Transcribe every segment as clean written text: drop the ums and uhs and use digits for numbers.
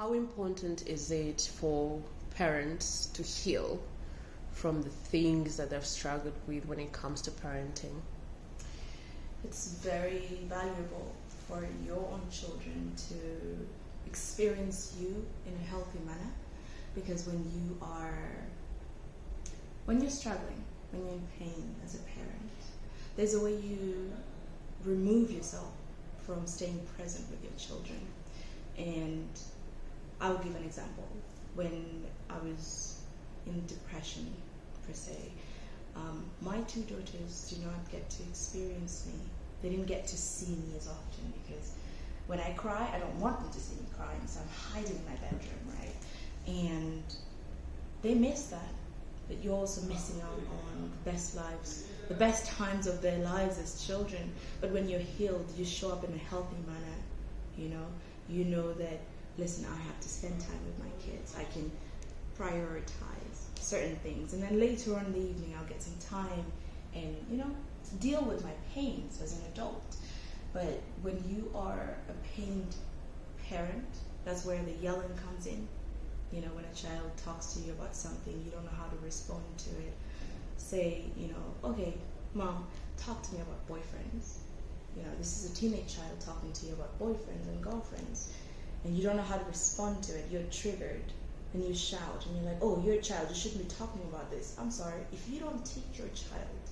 How important is it for parents to heal from the things that they've struggled with when it comes to parenting? It's very valuable for your own children to experience you in a healthy manner, because when you're struggling, when you're in pain as a parent, there's a way you remove yourself from staying present with your children. And I'll give an example. When I was in depression, per se, my two daughters do not get to experience me. They didn't get to see me as often, because when I cry, I don't want them to see me crying, so I'm hiding in my bedroom, right? And they miss that. But you're also missing out on the best lives, the best times of their lives as children. But when you're healed, you show up in a healthy manner, You know that, listen, I have to spend time with my kids. I can prioritize certain things. And then later on in the evening, I'll get some time and, deal with my pains as an adult. But when you are a pained parent, that's where the yelling comes in. When a child talks to you about something, you don't know how to respond to it. Say, okay, Mom, talk to me about boyfriends. This is a teenage child talking to you about boyfriends and girlfriends, and you don't know how to respond to it. You're triggered, and you shout, and you're like, oh, you're a child, you shouldn't be talking about this. I'm sorry, if you don't teach your child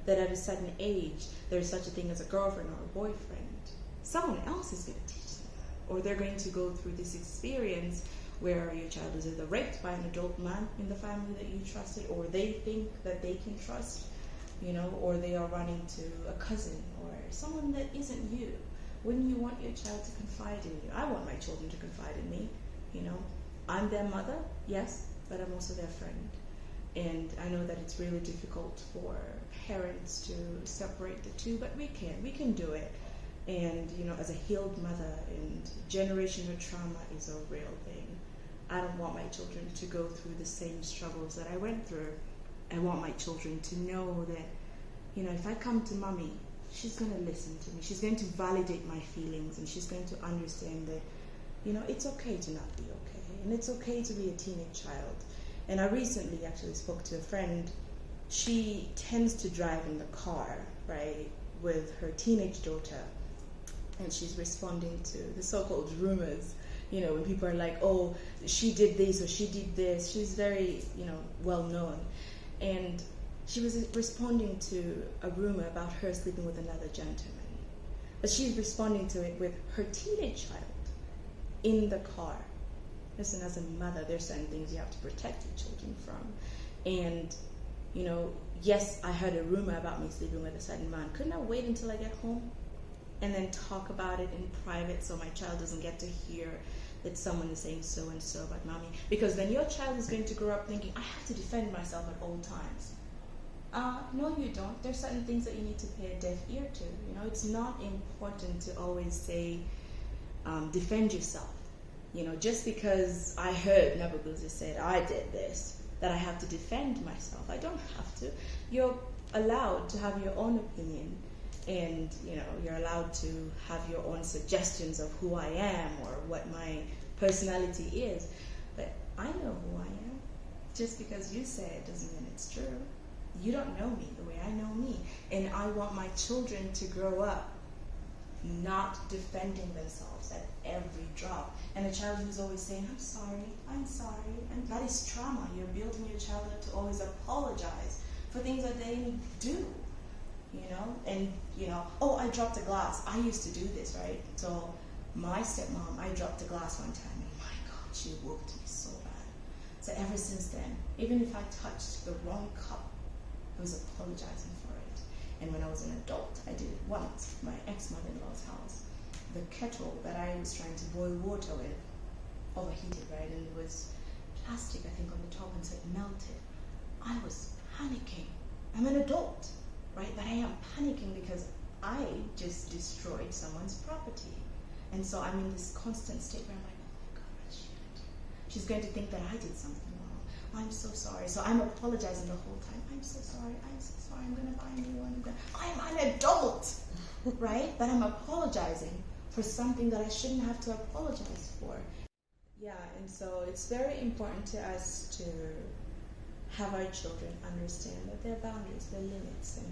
that at a certain age there's such a thing as a girlfriend or a boyfriend, someone else is going to teach them that. Or they're going to go through this experience where your child is either raped by an adult man in the family that you trusted, or they think that they can trust, or they are running to a cousin or someone that isn't you. Wouldn't you want your child to confide in you? I want my children to confide in me. I'm their mother, yes, but I'm also their friend. And I know that it's really difficult for parents to separate the two, but we can do it. And, as a healed mother, and generational trauma is a real thing. I don't want my children to go through the same struggles that I went through. I want my children to know that, if I come to mommy, she's going to listen to me. She's going to validate my feelings, and she's going to understand that, it's okay to not be okay. And it's okay to be a teenage child. And I recently actually spoke to a friend. She tends to drive in the car, right, with her teenage daughter. And she's responding to the so-called rumors, when people are like, oh, she did this or she did this. She's very, well known. And she was responding to a rumor about her sleeping with another gentleman. But she's responding to it with her teenage child in the car. Listen, as a mother, there's certain things you have to protect your children from. And, yes, I heard a rumor about me sleeping with a certain man. Couldn't I wait until I get home and then talk about it in private so my child doesn't get to hear that someone is saying so and so about mommy? Because then your child is going to grow up thinking, I have to defend myself at all times. No, you don't. There's certain things that you need to pay a deaf ear to. It's not important to always say, defend yourself. Just because I heard Nabuguzi said I did this, that I have to defend myself. I don't have to. You're allowed to have your own opinion, and you're allowed to have your own suggestions of who I am or what my personality is. But I know who I am. Just because you say it doesn't mean it's true. You don't know me the way I know me. And I want my children to grow up not defending themselves at every drop. And a child who's always saying, I'm sorry, and that is trauma. You're building your child up to always apologize for things that they do, and, oh, I dropped a glass. I used to do this, right? So my stepmom, I dropped a glass one time, and my God, she whooped me so bad. So ever since then, even if I touched the wrong cup, I was apologizing for it. And when I was an adult, I did it once, my ex-mother-in-law's house. The kettle that I was trying to boil water with overheated, right? And it was plastic, I think, on the top, and so it melted. I was panicking. I'm an adult, right? But I am panicking because I just destroyed someone's property. And so I'm in this constant state where I'm like, oh my God, shit. She's going to think that I did something wrong. I'm so sorry. So I'm apologizing the whole time. I'm so sorry. I'm going to buy a new one. I'm an adult, right? But I'm apologizing for something that I shouldn't have to apologize for. Yeah, and so it's very important to us to have our children understand that there are boundaries, there are limits, and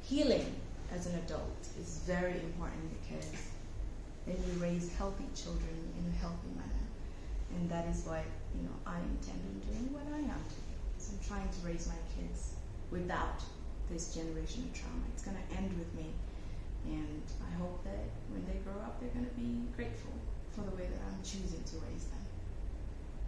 healing as an adult is very important because then you raise healthy children in a healthy manner. And that is what, I intend on doing what I am today. So I'm trying to raise my kids without this generation of trauma. It's going to end with me. And I hope that when they grow up, they're going to be grateful for the way that I'm choosing to raise them.